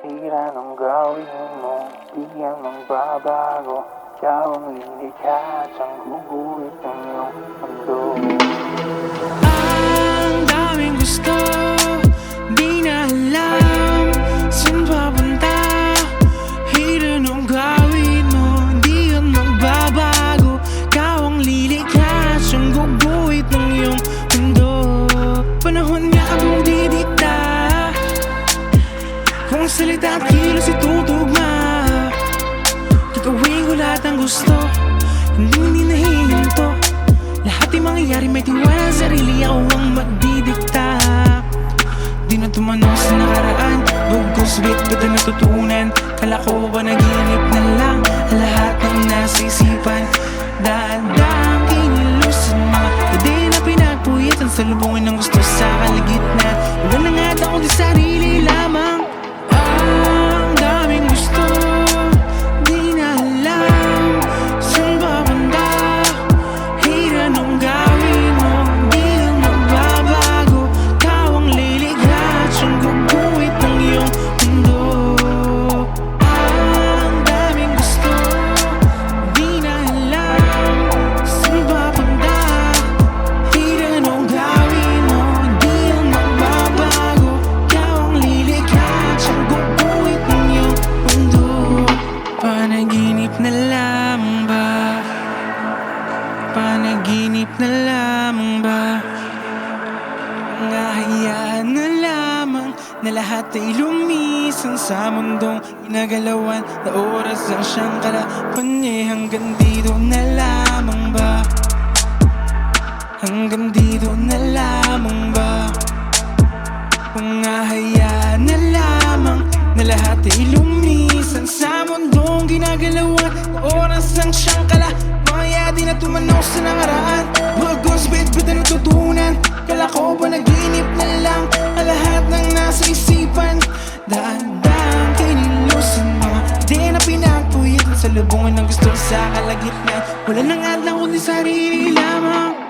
Kahit anong gawin mo, di yan magbabago. Ikaw ang lilikha at siyang guguhit ng iyong mundo. Ang daming gusto, di na alam saan papunta. Kahit anong gawin mo, di yan magbabago. Ikaw ang lilikha at siyang guguhit ng iyong mundo. Panahon nga ang didikta, kung salita at kilos itutugma. Gagawin ko lahat ng gusto, hindi nahihinto. Lahat ay mangyayari, may tiwala sa sarili. Ako ang magdidikta. Di na tumanong sa nakaraan, bugos bit na natutunan. Kala ko ba naginip na lang ang lahat ng nasa isipan. Dahan-dahang kinilusan mga hindi na pinagpuyitan. Sa lubungin ng gusto sa kalagitnaan. Wala na nga daw kundi sarili lamang. Ang daming gusto, di na alam saan babanda. Kahit anong gawin mo, di yan magbabago. Ikaw ang lilikha at siyang guguhit ng iyong mundo. Ang daming gusto, di na alam saan babanda. Kahit anong gawin mo, di yan magbabago. Ikaw ang lilikha at siyang guguhit ng iyong mundo. Panaginip na lamang ba? Panaginip na lamang ba? Nahayaan na lamang na lahat ay lumisan sa mundong ginagalawan. Na oras ang siyang kalaban niya. Hanggang dito na lamang ba? Hanggang dito na lamang ba? Kung nahayaan na lamang na lahat ay lumisan sa mundong ginagalawan. Na oras ang siyang kalaban. Kaya di na tumanaw sa nakaraan, bagos bit-bit na natutunan. Kala ko ba naginip na lang ang lahat ng nasa isipan. Dahan-dahang kinilusan mga di na pinagpuyitan. Sa lubungan ng gusto sa kalagitnaan. Wala nang adlaw kundi sarili lamang.